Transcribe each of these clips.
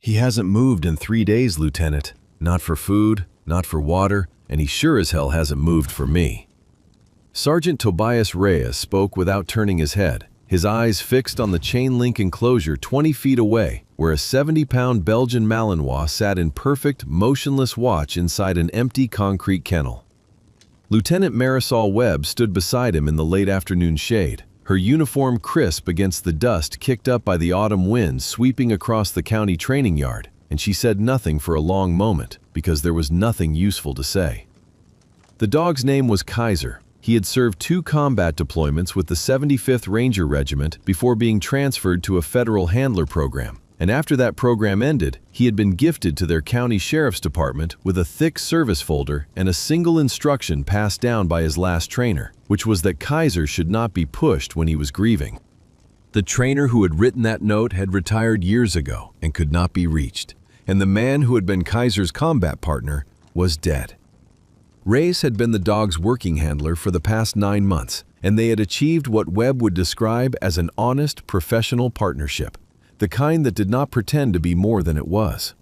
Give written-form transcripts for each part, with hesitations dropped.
"He hasn't moved in 3 days, Lieutenant. Not for food, not for water, and he sure as hell hasn't moved for me." Sergeant Tobias Reyes spoke without turning his head, his eyes fixed on the chain-link enclosure 20 feet away, where a 70-pound Belgian Malinois sat in perfect, motionless watch inside an empty concrete kennel. Lieutenant Marisol Webb stood beside him in the late afternoon shade, her uniform crisp against the dust kicked up by the autumn winds sweeping across the county training yard, and she said nothing for a long moment because there was nothing useful to say. The dog's name was Kaiser. He had served 2 combat deployments with the 75th Ranger Regiment before being transferred to a federal handler program, and after that program ended, he had been gifted to their county sheriff's department with a thick service folder and a single instruction passed down by his last trainer, which was that Kaiser should not be pushed when he was grieving. The trainer who had written that note had retired years ago and could not be reached, and the man who had been Kaiser's combat partner was dead. Reyes had been the dog's working handler for the past 9 months, and they had achieved what Webb would describe as an honest, professional partnership, the kind that did not pretend to be more than it was.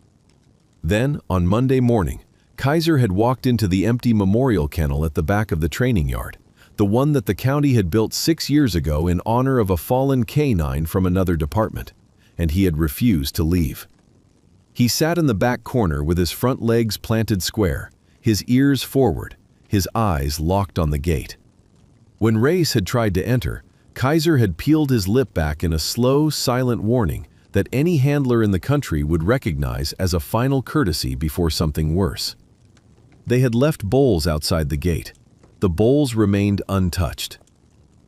Then, on Monday morning, Kaiser had walked into the empty memorial kennel at the back of the training yard, the one that the county had built 6 years ago in honor of a fallen canine from another department, and he had refused to leave. He sat in the back corner with his front legs planted square, his ears forward, his eyes locked on the gate. When Reyes had tried to enter, Kaiser had peeled his lip back in a slow, silent warning that any handler in the country would recognize as a final courtesy before something worse. They had left bowls outside the gate. The bowls remained untouched.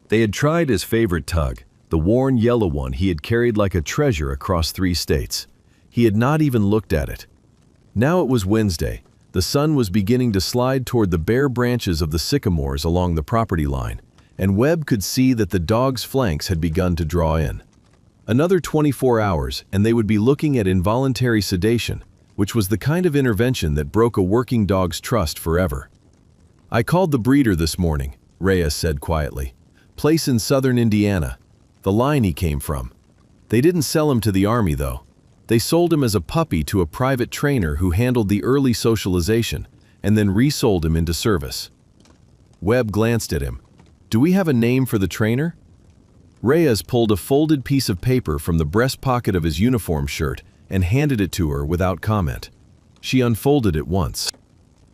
They had tried his favorite tug, the worn yellow one he had carried like a treasure across 3 states. He had not even looked at it. Now it was Wednesday. The sun was beginning to slide toward the bare branches of the sycamores along the property line, and Webb could see that the dog's flanks had begun to draw in. Another 24 hours, and they would be looking at involuntary sedation, which was the kind of intervention that broke a working dog's trust forever. "I called the breeder this morning," Reyes said quietly. "Place in southern Indiana. The line he came from. They didn't sell him to the Army, though. They sold him as a puppy to a private trainer who handled the early socialization, and then resold him into service." Webb glanced at him. "Do we have a name for the trainer?" Reyes pulled a folded piece of paper from the breast pocket of his uniform shirt and handed it to her without comment. She unfolded it once.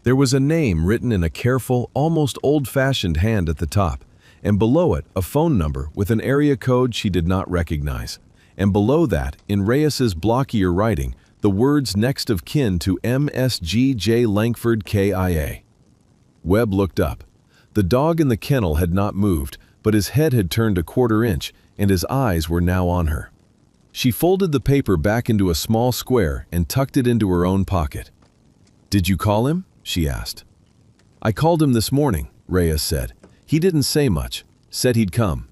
There was a name written in a careful, almost old-fashioned hand at the top, and below it a phone number with an area code she did not recognize. And below that, in Reyes's blockier writing, the words next of kin to MSG.J. Langford KIA. Webb looked up. The dog in the kennel had not moved, but his head had turned a quarter inch, and his eyes were now on her. She folded the paper back into a small square and tucked it into her own pocket. "Did you call him?" she asked. "I called him this morning," Reyes said. "He didn't say much. Said he'd come."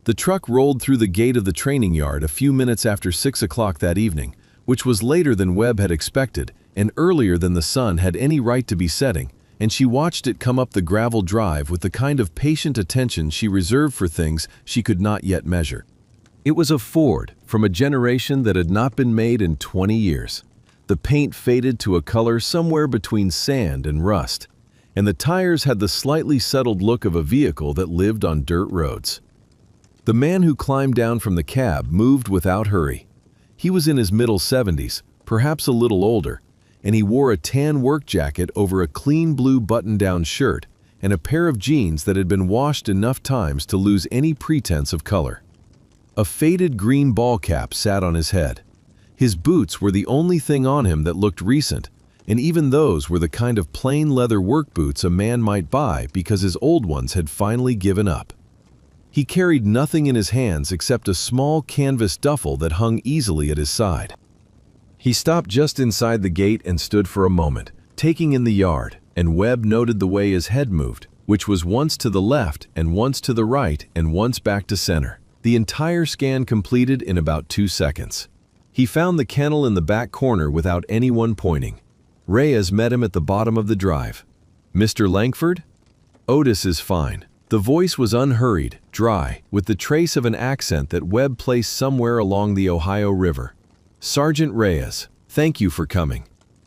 The truck rolled through the gate of the training yard a few minutes after 6 o'clock that evening, which was later than Webb had expected and earlier than the sun had any right to be setting, and she watched it come up the gravel drive with the kind of patient attention she reserved for things she could not yet measure. It was a Ford from a generation that had not been made in 20 years. The paint faded to a color somewhere between sand and rust, and the tires had the slightly settled look of a vehicle that lived on dirt roads. The man who climbed down from the cab moved without hurry. He was in his middle 70s, perhaps a little older, and he wore a tan work jacket over a clean blue button-down shirt and a pair of jeans that had been washed enough times to lose any pretense of color. A faded green ball cap sat on his head. His boots were the only thing on him that looked recent, and even those were the kind of plain leather work boots a man might buy because his old ones had finally given up. He carried nothing in his hands except a small canvas duffel that hung easily at his side. He stopped just inside the gate and stood for a moment, taking in the yard, and Webb noted the way his head moved, which was once to the left and once to the right and once back to center. The entire scan completed in about 2 seconds. He found the kennel in the back corner without anyone pointing. Reyes met him at the bottom of the drive. "Mr. Langford?" "Otis is fine." The voice was unhurried, dry, with the trace of an accent that Webb placed somewhere along the Ohio River. "Sergeant Reyes, thank you for coming."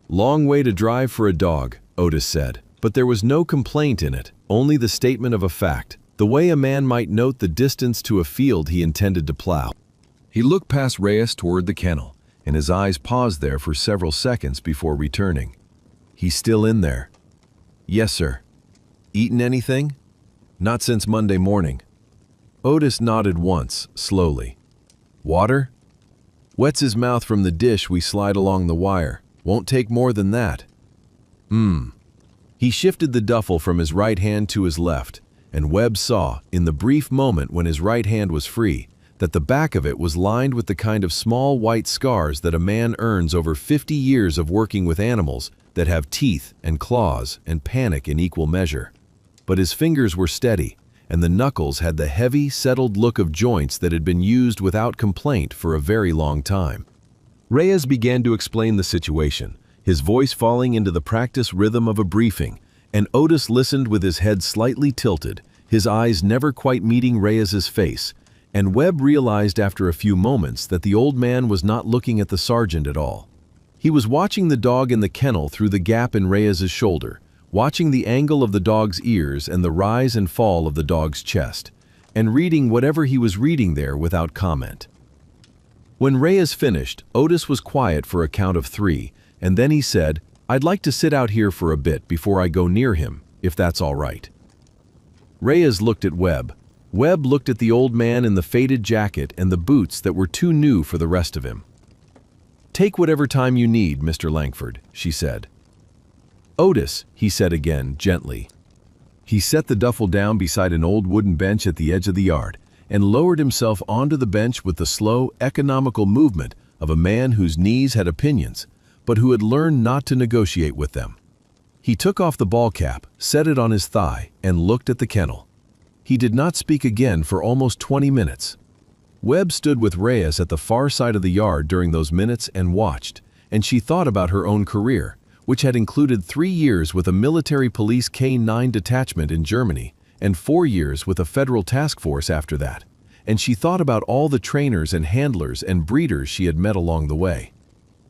"Long way to drive for a dog," Otis said, but there was no complaint in it, only the statement of a fact, the way a man might note the distance to a field he intended to plow. He looked past Reyes toward the kennel, and his eyes paused there for several seconds before returning. "He's still in there?" "Yes, sir." "Eaten anything?" "Not since Monday morning." Otis nodded once, slowly. "Water?" "Wets his mouth from the dish we slide along the wire. Won't take more than that." He shifted the duffel from his right hand to his left, and Webb saw, in the brief moment when his right hand was free, that the back of it was lined with the kind of small white scars that a man earns over 50 years of working with animals that have teeth and claws and panic in equal measure. But his fingers were steady, and the knuckles had the heavy, settled look of joints that had been used without complaint for a very long time. Reyes began to explain the situation, his voice falling into the practice rhythm of a briefing, and Otis listened with his head slightly tilted, his eyes never quite meeting Reyes's face, and Webb realized after a few moments that the old man was not looking at the sergeant at all. He was watching the dog in the kennel through the gap in Reyes's shoulder, watching the angle of the dog's ears and the rise and fall of the dog's chest, and reading whatever he was reading there without comment. When Reyes finished, Otis was quiet for a count of 3, and then he said, "I'd like to sit out here for a bit before I go near him, if that's all right." Reyes looked at Webb. Webb looked at the old man in the faded jacket and the boots that were too new for the rest of him. "Take whatever time you need, Mr. Langford," she said. "Otis," he said again, gently. He set the duffel down beside an old wooden bench at the edge of the yard and lowered himself onto the bench with the slow, economical movement of a man whose knees had opinions, but who had learned not to negotiate with them. He took off the ball cap, set it on his thigh, and looked at the kennel. He did not speak again for almost 20 minutes. Webb stood with Reyes at the far side of the yard during those minutes and watched, and she thought about her own career, which had included 3 years with a military police K-9 detachment in Germany and 4 years with a federal task force after that, and she thought about all the trainers and handlers and breeders she had met along the way.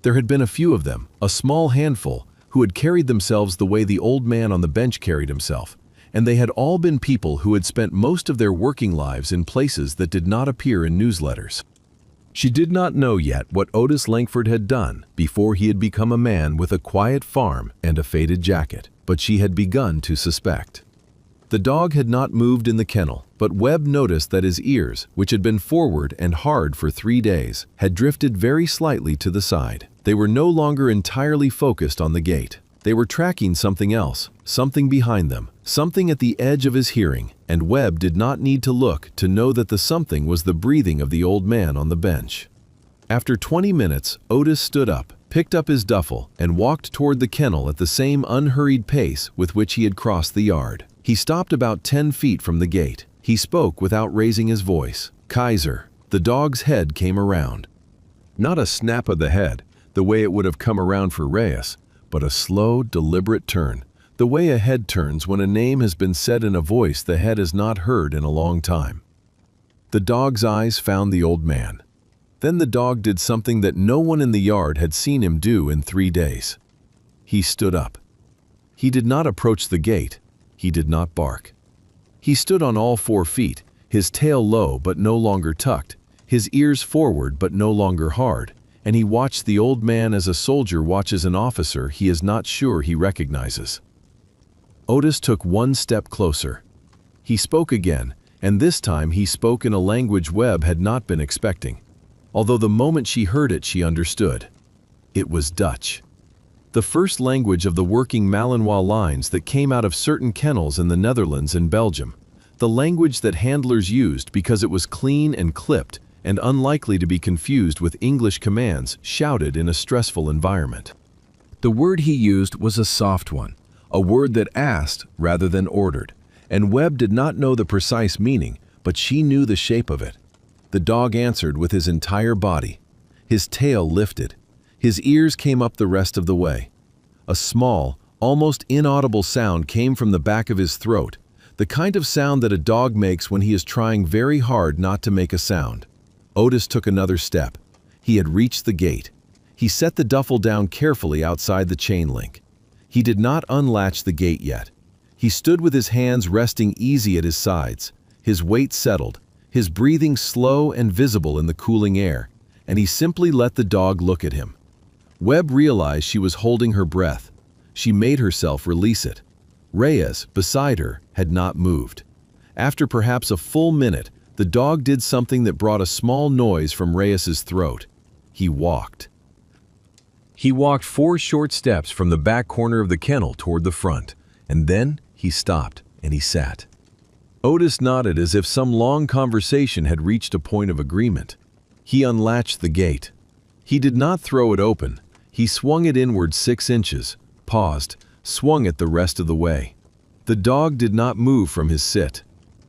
There had been a few of them, a small handful, who had carried themselves the way the old man on the bench carried himself, and they had all been people who had spent most of their working lives in places that did not appear in newsletters. She did not know yet what Otis Langford had done before he had become a man with a quiet farm and a faded jacket, but she had begun to suspect. The dog had not moved in the kennel, but Webb noticed that his ears, which had been forward and hard for 3 days, had drifted very slightly to the side. They were no longer entirely focused on the gate. They were tracking something else, something behind them, something at the edge of his hearing, and Webb did not need to look to know that the something was the breathing of the old man on the bench. After 20 minutes, Otis stood up, picked up his duffel, and walked toward the kennel at the same unhurried pace with which he had crossed the yard. He stopped about 10 feet from the gate. He spoke without raising his voice. "Kaiser." The dog's head came around. Not a snap of the head, the way it would have come around for Reyes, but a slow, deliberate turn, the way a head turns when a name has been said in a voice the head has not heard in a long time. The dog's eyes found the old man. Then the dog did something that no one in the yard had seen him do in 3 days. He stood up. He did not approach the gate. He did not bark. He stood on all 4 feet, his tail low but no longer tucked, his ears forward but no longer hard, and he watched the old man as a soldier watches an officer he is not sure he recognizes. Otis took 1 step closer. He spoke again, and this time he spoke in a language Webb had not been expecting, although the moment she heard it she understood. It was Dutch. The first language of the working Malinois lines that came out of certain kennels in the Netherlands and Belgium, the language that handlers used because it was clean and clipped and unlikely to be confused with English commands shouted in a stressful environment. The word he used was a soft one, a word that asked rather than ordered, and Webb did not know the precise meaning, but she knew the shape of it. The dog answered with his entire body. His tail lifted. His ears came up the rest of the way. A small, almost inaudible sound came from the back of his throat, the kind of sound that a dog makes when he is trying very hard not to make a sound. Otis took another step. He had reached the gate. He set the duffel down carefully outside the chain link. He did not unlatch the gate yet. He stood with his hands resting easy at his sides, his weight settled, his breathing slow and visible in the cooling air, and he simply let the dog look at him. Webb realized she was holding her breath. She made herself release it. Reyes, beside her, had not moved. After perhaps a full minute, the dog did something that brought a small noise from Reyes's throat. He walked. He walked 4 short steps from the back corner of the kennel toward the front, and then he stopped and he sat. Otis nodded as if some long conversation had reached a point of agreement. He unlatched the gate. He did not throw it open. He swung it inward 6 inches, paused, swung it the rest of the way. The dog did not move from his sit.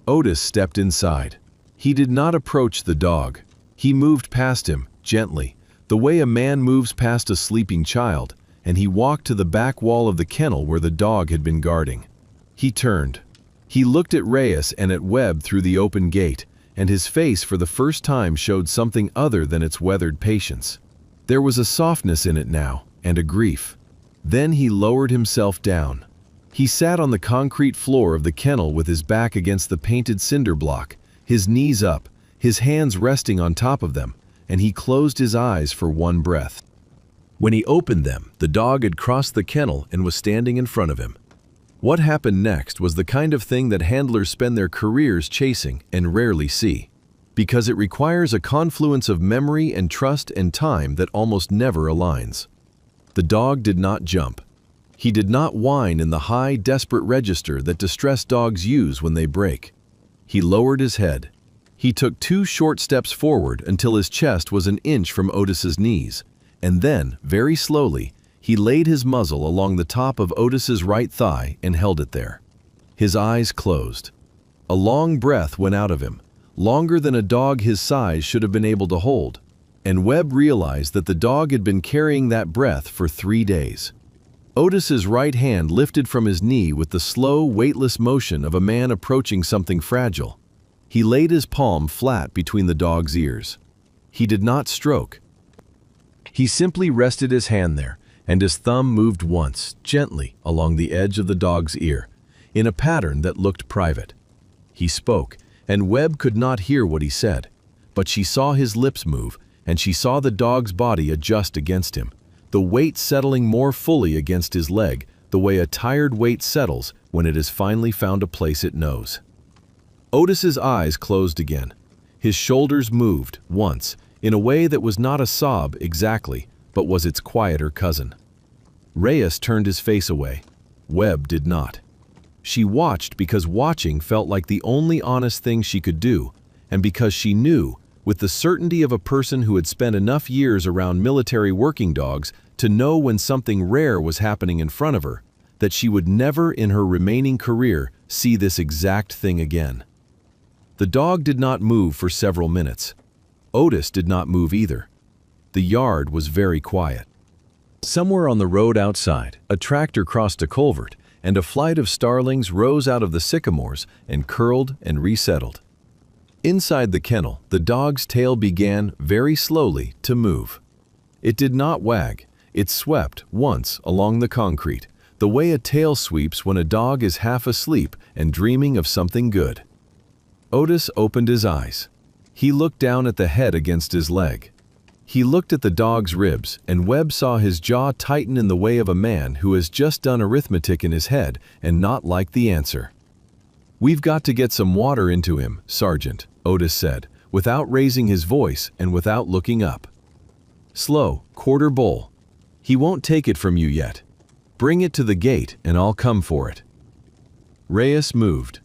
Otis stepped inside. He did not approach the dog. He moved past him, gently, the way a man moves past a sleeping child, and he walked to the back wall of the kennel where the dog had been guarding. He turned. He looked at Reyes and at Webb through the open gate, and his face for the first time showed something other than its weathered patience. There was a softness in it now, and a grief. Then he lowered himself down. He sat on the concrete floor of the kennel with his back against the painted cinder block, his knees up, his hands resting on top of them, and he closed his eyes for one breath. When he opened them, the dog had crossed the kennel and was standing in front of him. What happened next was the kind of thing that handlers spend their careers chasing and rarely see, because it requires a confluence of memory and trust and time that almost never aligns. The dog did not jump. He did not whine in the high, desperate register that distressed dogs use when they break. He lowered his head. He took 2 short steps forward until his chest was an inch from Otis's knees, and then, very slowly, he laid his muzzle along the top of Otis's right thigh and held it there. His eyes closed. A long breath went out of him, longer than a dog his size should have been able to hold, and Webb realized that the dog had been carrying that breath for 3 days. Otis's right hand lifted from his knee with the slow, weightless motion of a man approaching something fragile. He laid his palm flat between the dog's ears. He did not stroke. He simply rested his hand there, and his thumb moved once, gently, along the edge of the dog's ear, in a pattern that looked private. He spoke, and Webb could not hear what he said, but she saw his lips move, and she saw the dog's body adjust against him, the weight settling more fully against his leg, the way a tired weight settles when it has finally found a place it knows. Otis's eyes closed again. His shoulders moved, once, in a way that was not a sob exactly, but was its quieter cousin. Reyes turned his face away. Webb did not. She watched because watching felt like the only honest thing she could do, and because she knew, with the certainty of a person who had spent enough years around military working dogs to know when something rare was happening in front of her, that she would never in her remaining career see this exact thing again. The dog did not move for several minutes. Otis did not move either. The yard was very quiet. Somewhere on the road outside, a tractor crossed a culvert, and a flight of starlings rose out of the sycamores and curled and resettled. Inside the kennel, the dog's tail began, very slowly, to move. It did not wag. It swept, once, along the concrete, the way a tail sweeps when a dog is half asleep and dreaming of something good. Otis opened his eyes. He looked down at the head against his leg. He looked at the dog's ribs, and Webb saw his jaw tighten in the way of a man who has just done arithmetic in his head and not liked the answer. "We've got to get some water into him, Sergeant," Otis said, without raising his voice and without looking up. "Slow, quarter bowl. He won't take it from you yet. Bring it to the gate and I'll come for it." Reyes moved.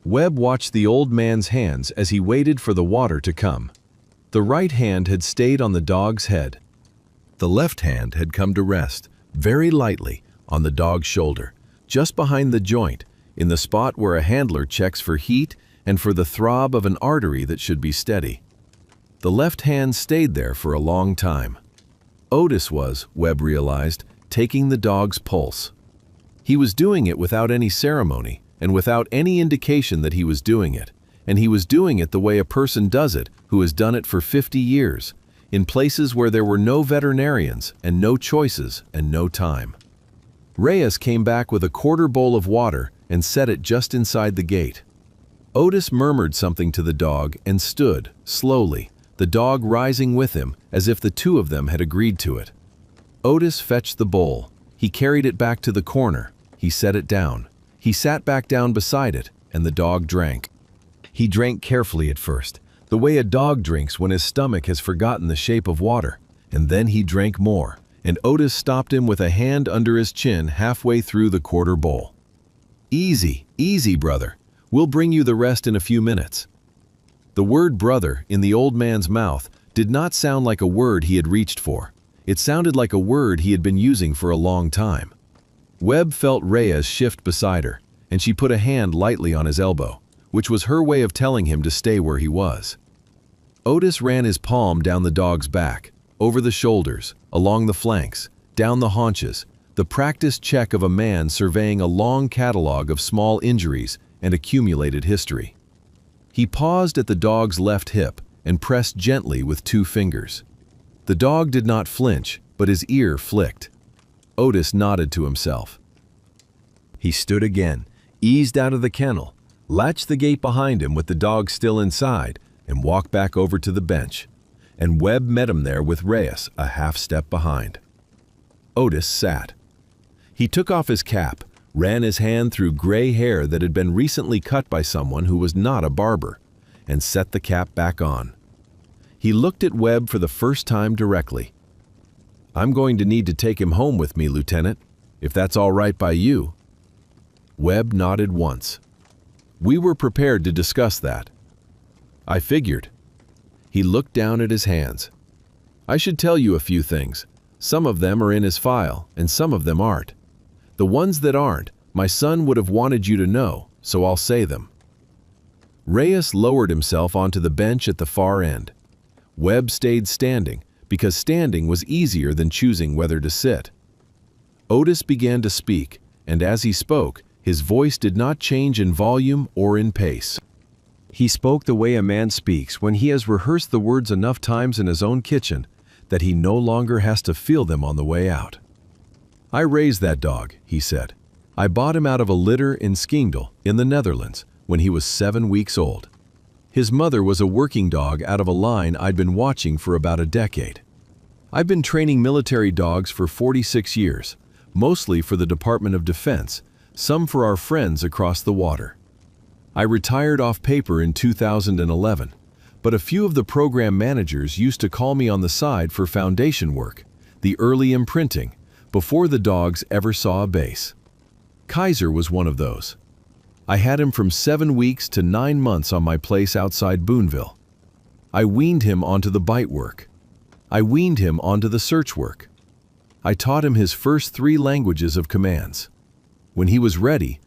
Webb watched the old man's hands as he waited for the water to come. The right hand had stayed on the dog's head. The left hand had come to rest, very lightly, on the dog's shoulder, just behind the joint, in the spot where a handler checks for heat and for the throb of an artery that should be steady. The left hand stayed there for a long time. Otis was, Webb realized, taking the dog's pulse. He was doing it without any ceremony, and without any indication that he was doing it, and he was doing it the way a person does it who has done it for 50 years, in places where there were no veterinarians and no choices and no time. Reyes came back with a quarter bowl of water and set it just inside the gate. Otis murmured something to the dog and stood, slowly, the dog rising with him as if the two of them had agreed to it. Otis fetched the bowl. He carried it back to the corner. He set it down. He sat back down beside it, and the dog drank. He drank carefully at first, the way a dog drinks when his stomach has forgotten the shape of water, and then he drank more, and Otis stopped him with a hand under his chin halfway through the quarter bowl. "Easy, easy, brother. We'll bring you the rest in a few minutes." The word brother in the old man's mouth did not sound like a word he had reached for. It sounded like a word he had been using for a long time. Webb felt Reyes shift beside her, and she put a hand lightly on his elbow, which was her way of telling him to stay where he was. Otis ran his palm down the dog's back, over the shoulders, along the flanks, down the haunches, the practiced check of a man surveying a long catalog of small injuries and accumulated history. He paused at the dog's left hip and pressed gently with 2 fingers. The dog did not flinch, but his ear flicked. Otis nodded to himself. He stood again, eased out of the kennel, latched the gate behind him with the dog still inside, and walked back over to the bench. And Webb met him there with Reyes a half step behind. Otis sat. He took off his cap, ran his hand through gray hair that had been recently cut by someone who was not a barber, and set the cap back on. He looked at Webb for the first time directly. "I'm going to need to take him home with me, Lieutenant, if that's all right by you." Webb nodded once. "We were prepared to discuss that." "I figured." He looked down at his hands. "I should tell you a few things. Some of them are in his file, and some of them aren't. The ones that aren't, my son would have wanted you to know, so I'll say them." Reyes lowered himself onto the bench at the far end. Webb stayed standing, because standing was easier than choosing whether to sit. Otis began to speak, and as he spoke, his voice did not change in volume or in pace. He spoke the way a man speaks when he has rehearsed the words enough times in his own kitchen that he no longer has to feel them on the way out. "I raised that dog," he said. "I bought him out of a litter in Skingdal, in the Netherlands, when he was 7 weeks old. His mother was a working dog out of a line I'd been watching for about a decade. I've been training military dogs for 46 years, mostly for the Department of Defense, some for our friends across the water. I retired off paper in 2011, but a few of the program managers used to call me on the side for foundation work, the early imprinting, before the dogs ever saw a base. Kaiser was one of those. I had him from 7 weeks to 9 months on my place outside Boonville. I weaned him onto the bite work. I weaned him onto the search work. I taught him his first 3 languages of commands. When he was ready,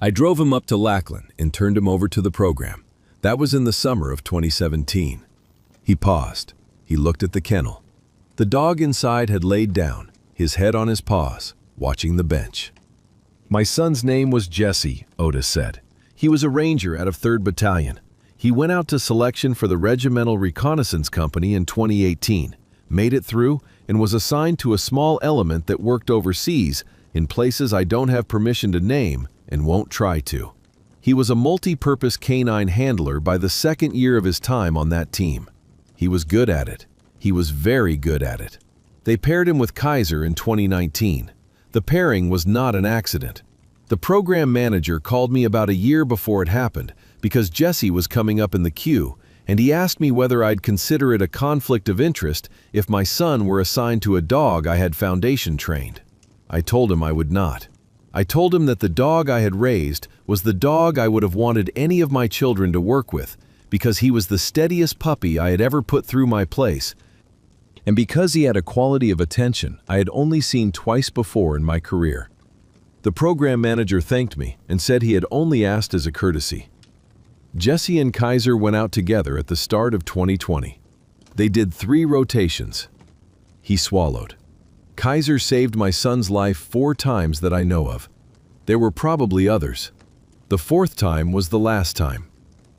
I drove him up to Lackland and turned him over to the program. That was in the summer of 2017. He paused. He looked at the kennel. The dog inside had laid down, his head on his paws, watching the bench. "My son's name was Jesse," Otis said. "He was a ranger out of 3rd Battalion. He went out to selection for the Regimental Reconnaissance Company in 2018, made it through, and was assigned to a small element that worked overseas in places I don't have permission to name and won't try to. He was a multi-purpose canine handler by the 2nd year of his time on that team. He was good at it. He was very good at it. They paired him with Kaiser in 2019. The pairing was not an accident. The program manager called me about a year before it happened because Jesse was coming up in the queue, and he asked me whether I'd consider it a conflict of interest if my son were assigned to a dog I had foundation trained. I told him I would not. I told him that the dog I had raised was the dog I would have wanted any of my children to work with because he was the steadiest puppy I had ever put through my place, and because he had a quality of attention I had only seen twice before in my career. The program manager thanked me and said he had only asked as a courtesy. Jesse and Kaiser went out together at the start of 2020. They did 3 rotations. He swallowed. Kaiser saved my son's life 4 times that I know of. There were probably others. The 4th time was the last time.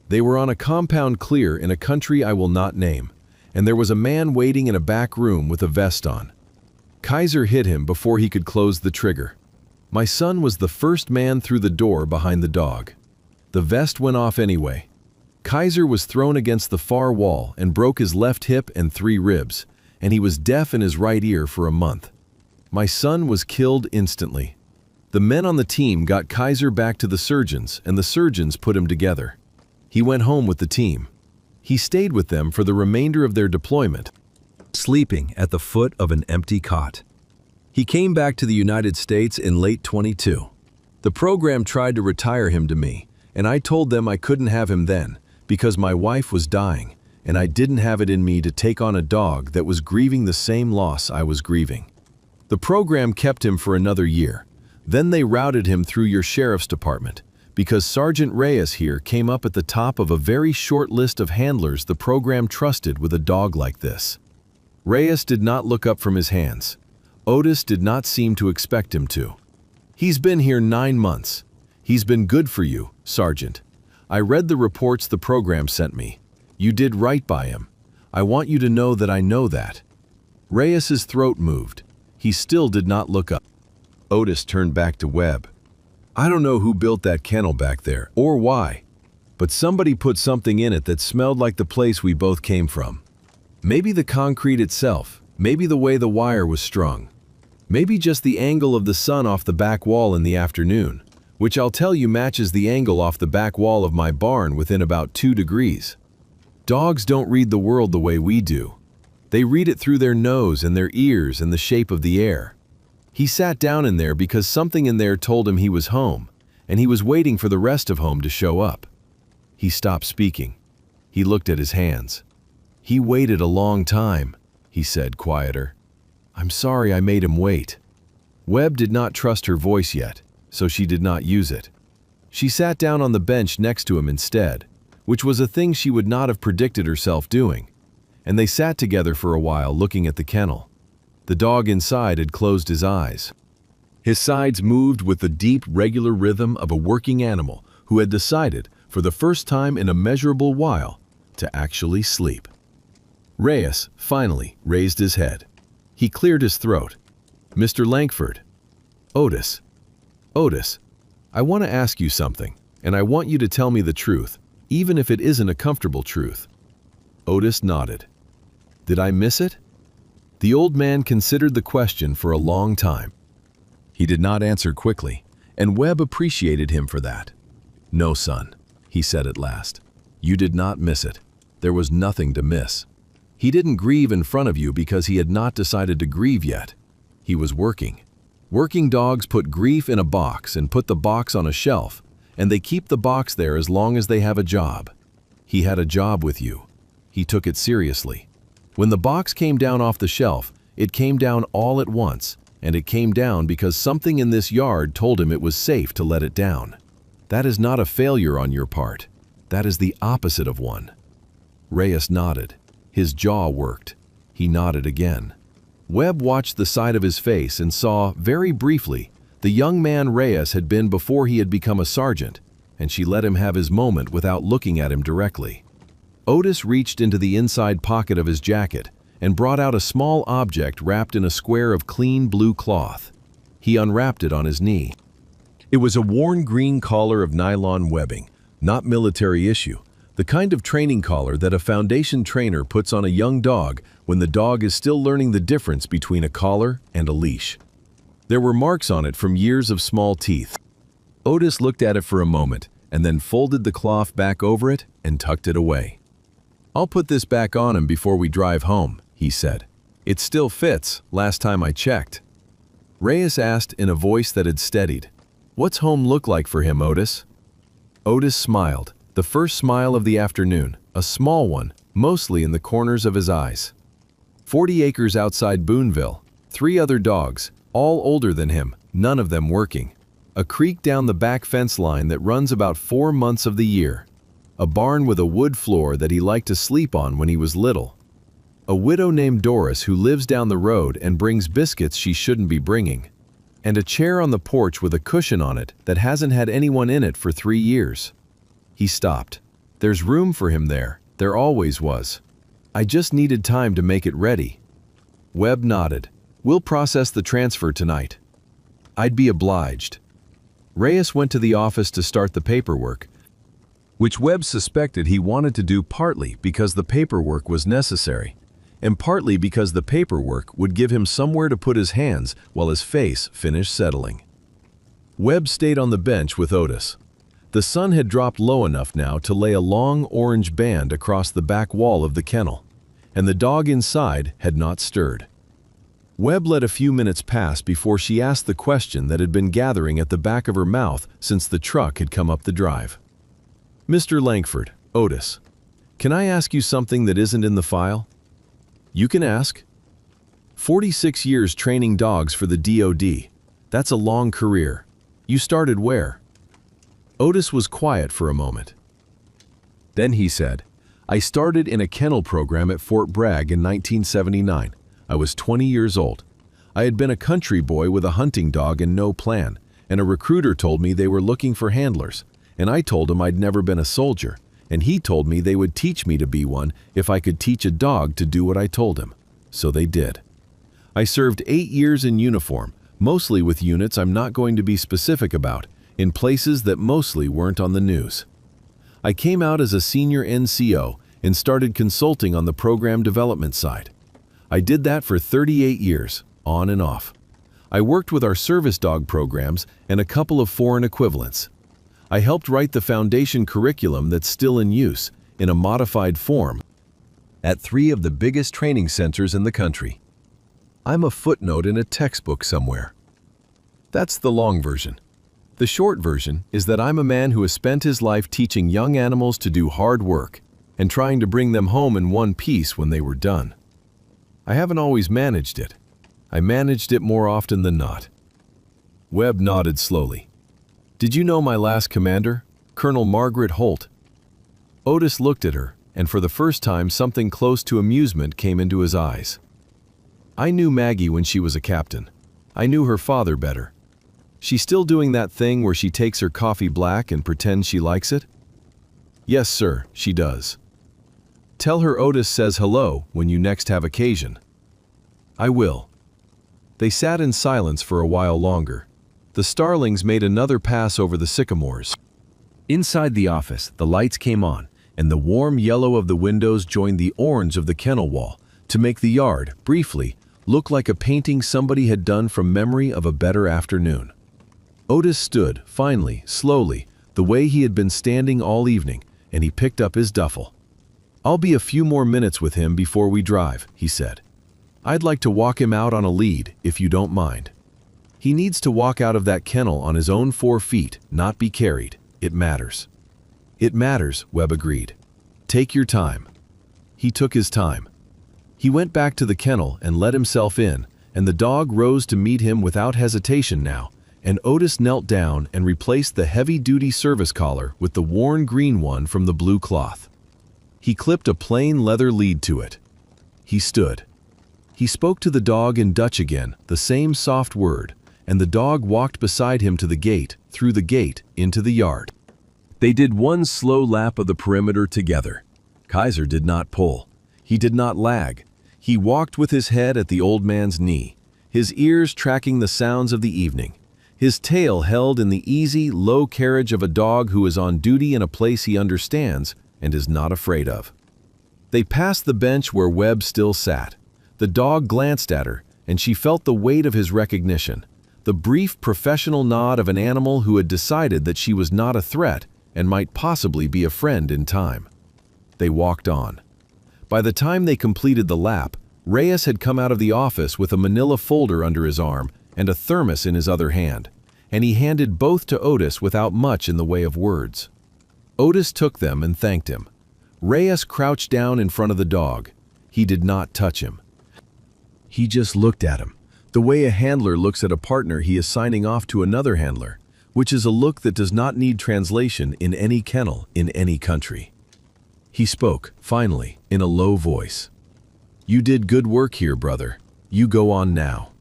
They were on a compound clear in a country I will not name, and there was a man waiting in a back room with a vest on. Kaiser hit him before he could close the trigger. My son was the first man through the door behind the dog. The vest went off anyway. Kaiser was thrown against the far wall and broke his left hip and 3 ribs, and he was deaf in his right ear for a month. My son was killed instantly. The men on the team got Kaiser back to the surgeons, and the surgeons put him together. He went home with the team. He stayed with them for the remainder of their deployment, sleeping at the foot of an empty cot. He came back to the United States in late 22. The program tried to retire him to me, and I told them I couldn't have him then because my wife was dying, and I didn't have it in me to take on a dog that was grieving the same loss I was grieving. The program kept him for another year. Then they routed him through your sheriff's department because Sergeant Reyes here came up at the top of a very short list of handlers the program trusted with a dog like this. Reyes did not look up from his hands. Otis did not seem to expect him to. He's been here 9 months. He's been good for you, Sergeant. I read the reports the program sent me. You did right by him. I want you to know that I know that. Reyes's throat moved. He still did not look up. Otis turned back to Webb. I don't know who built that kennel back there, or why, but somebody put something in it that smelled like the place we both came from. Maybe the concrete itself, maybe the way the wire was strung, maybe just the angle of the sun off the back wall in the afternoon, which I'll tell you matches the angle off the back wall of my barn within about 2 degrees. Dogs don't read the world the way we do. They read it through their nose and their ears and the shape of the air. He sat down in there because something in there told him he was home, and he was waiting for the rest of home to show up. He stopped speaking. He looked at his hands. He waited a long time, he said, quieter. I'm sorry I made him wait. Webb did not trust her voice yet, so she did not use it. She sat down on the bench next to him instead, which was a thing she would not have predicted herself doing, and they sat together for a while looking at the kennel. The dog inside had closed his eyes. His sides moved with the deep, regular rhythm of a working animal who had decided, for the first time in a measurable while, to actually sleep. Reyes, finally, raised his head. He cleared his throat. Mr. Langford. Otis. Otis, I want to ask you something, and I want you to tell me the truth, even if it isn't a comfortable truth. Otis nodded. Did I miss it? The old man considered the question for a long time. He did not answer quickly, and Webb appreciated him for that. No, son, he said at last. You did not miss it. There was nothing to miss. He didn't grieve in front of you because he had not decided to grieve yet. He was working. Working dogs put grief in a box and put the box on a shelf, and they keep the box there as long as they have a job. He had a job with you. He took it seriously. When the box came down off the shelf, it came down all at once, and it came down because something in this yard told him it was safe to let it down. That is not a failure on your part. That is the opposite of one. Reyes nodded. His jaw worked. He nodded again. Webb watched the side of his face and saw, very briefly, the young man Reyes had been before he had become a sergeant, and she let him have his moment without looking at him directly. Otis reached into the inside pocket of his jacket and brought out a small object wrapped in a square of clean blue cloth. He unwrapped it on his knee. It was a worn green collar of nylon webbing, not military issue, the kind of training collar that a foundation trainer puts on a young dog when the dog is still learning the difference between a collar and a leash. There were marks on it from years of small teeth. Otis looked at it for a moment and then folded the cloth back over it and tucked it away. I'll put this back on him before we drive home, he said. It still fits, last time I checked. Reyes asked in a voice that had steadied, What's home look like for him, Otis? Otis smiled, the first smile of the afternoon, a small one, mostly in the corners of his eyes. 40 acres outside Boonville, 3 other dogs, all older than him, none of them working. A creek down the back fence line that runs about 4 months of the year. A barn with a wood floor that he liked to sleep on when he was little. A widow named Doris who lives down the road and brings biscuits she shouldn't be bringing. And a chair on the porch with a cushion on it that hasn't had anyone in it for 3 years. He stopped. There's room for him there. There always was. I just needed time to make it ready. Webb nodded. We'll process the transfer tonight. I'd be obliged. Reyes went to the office to start the paperwork, which Webb suspected he wanted to do partly because the paperwork was necessary, and partly because the paperwork would give him somewhere to put his hands while his face finished settling. Webb stayed on the bench with Otis. The sun had dropped low enough now to lay a long orange band across the back wall of the kennel, and the dog inside had not stirred. Webb let a few minutes pass before she asked the question that had been gathering at the back of her mouth since the truck had come up the drive. Mr. Langford, Otis, can I ask you something that isn't in the file? You can ask. 46 years training dogs for the DOD. That's a long career. You started where? Otis was quiet for a moment. Then he said, I started in a kennel program at Fort Bragg in 1979. I was 20 years old. I had been a country boy with a hunting dog and no plan, and a recruiter told me they were looking for handlers, and I told him I'd never been a soldier, and he told me they would teach me to be one if I could teach a dog to do what I told him. So they did. I served 8 years in uniform, mostly with units I'm not going to be specific about, in places that mostly weren't on the news. I came out as a senior NCO and started consulting on the program development side. I did that for 38 years, on and off. I worked with our service dog programs and a couple of foreign equivalents. I helped write the foundation curriculum that's still in use, in a modified form, at 3 of the biggest training centers in the country. I'm a footnote in a textbook somewhere. That's the long version. The short version is that I'm a man who has spent his life teaching young animals to do hard work and trying to bring them home in one piece when they were done. I haven't always managed it. I managed it more often than not. Webb nodded slowly. Did you know my last commander, Colonel Margaret Holt? Otis looked at her, and for the first time something close to amusement came into his eyes. I knew Maggie when she was a captain. I knew her father better. She's still doing that thing where she takes her coffee black and pretends she likes it? Yes, sir, she does. Tell her Otis says hello when you next have occasion. I will. They sat in silence for a while longer. The starlings made another pass over the sycamores. Inside the office, the lights came on, and the warm yellow of the windows joined the orange of the kennel wall to make the yard, briefly, look like a painting somebody had done from memory of a better afternoon. Otis stood, finally, slowly, the way he had been standing all evening, and he picked up his duffel. I'll be a few more minutes with him before we drive, he said. I'd like to walk him out on a lead, if you don't mind. He needs to walk out of that kennel on his own 4 feet, not be carried. It matters. It matters, Webb agreed. Take your time. He took his time. He went back to the kennel and let himself in, and the dog rose to meet him without hesitation now, and Otis knelt down and replaced the heavy-duty service collar with the worn green one from the blue cloth. He clipped a plain leather lead to it. He stood. He spoke to the dog in Dutch again, the same soft word, and the dog walked beside him to the gate, through the gate, into the yard. They did one slow lap of the perimeter together. Kaiser did not pull. He did not lag. He walked with his head at the old man's knee, his ears tracking the sounds of the evening, his tail held in the easy, low carriage of a dog who is on duty in a place he understands and is not afraid of. They passed the bench where Webb still sat. The dog glanced at her, and she felt the weight of his recognition, the brief professional nod of an animal who had decided that she was not a threat and might possibly be a friend in time. They walked on. By the time they completed the lap, Reyes had come out of the office with a manila folder under his arm and a thermos in his other hand, and he handed both to Otis without much in the way of words. Otis took them and thanked him. Reyes crouched down in front of the dog. He did not touch him. He just looked at him, the way a handler looks at a partner he is signing off to another handler, which is a look that does not need translation in any kennel in any country. He spoke, finally, in a low voice. You did good work here, brother. You go on now.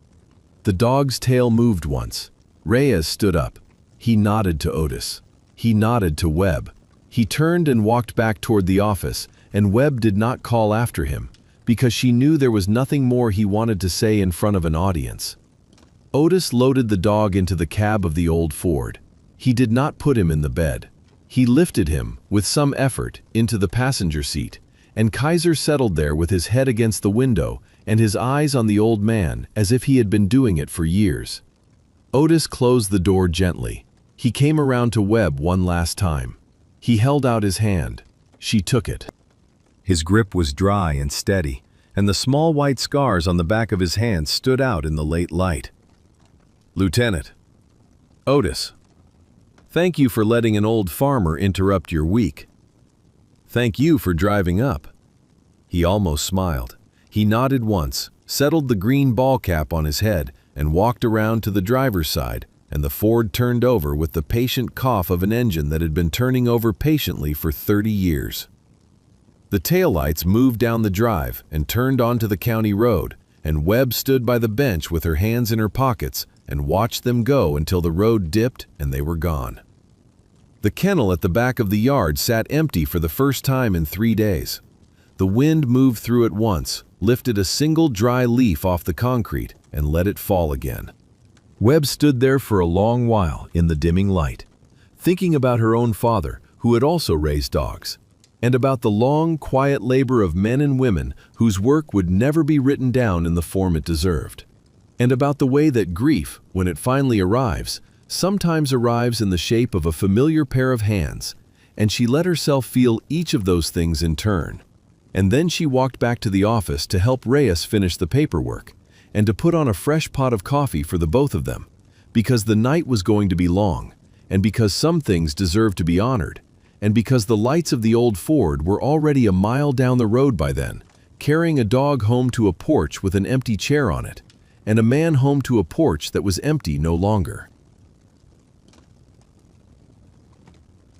The dog's tail moved once. Reyes stood up. He nodded to Otis. He nodded to Webb. He turned and walked back toward the office, and Webb did not call after him, because she knew there was nothing more he wanted to say in front of an audience. Otis loaded the dog into the cab of the old Ford. He did not put him in the bed. He lifted him, with some effort, into the passenger seat, and Kaiser settled there with his head against the window and his eyes on the old man as if he had been doing it for years. Otis closed the door gently. He came around to Webb one last time. He held out his hand. She took it. His grip was dry and steady, and the small white scars on the back of his hand stood out in the late light. "Lieutenant." "Otis. Thank you for letting an old farmer interrupt your week. Thank you for driving up." He almost smiled. He nodded once, settled the green ball cap on his head, and walked around to the driver's side, and the Ford turned over with the patient cough of an engine that had been turning over patiently for 30 years. The taillights moved down the drive and turned onto the county road, and Webb stood by the bench with her hands in her pockets and watched them go until the road dipped and they were gone. The kennel at the back of the yard sat empty for the first time in 3 days. The wind moved through it once, lifted a single dry leaf off the concrete, and let it fall again. Webb stood there for a long while in the dimming light, thinking about her own father, who had also raised dogs, and about the long, quiet labor of men and women whose work would never be written down in the form it deserved, and about the way that grief, when it finally arrives, sometimes arrives in the shape of a familiar pair of hands, and she let herself feel each of those things in turn. And then she walked back to the office to help Reyes finish the paperwork, and to put on a fresh pot of coffee for the both of them, because the night was going to be long, and because some things deserved to be honored, and because the lights of the old Ford were already a mile down the road by then, carrying a dog home to a porch with an empty chair on it, and a man home to a porch that was empty no longer.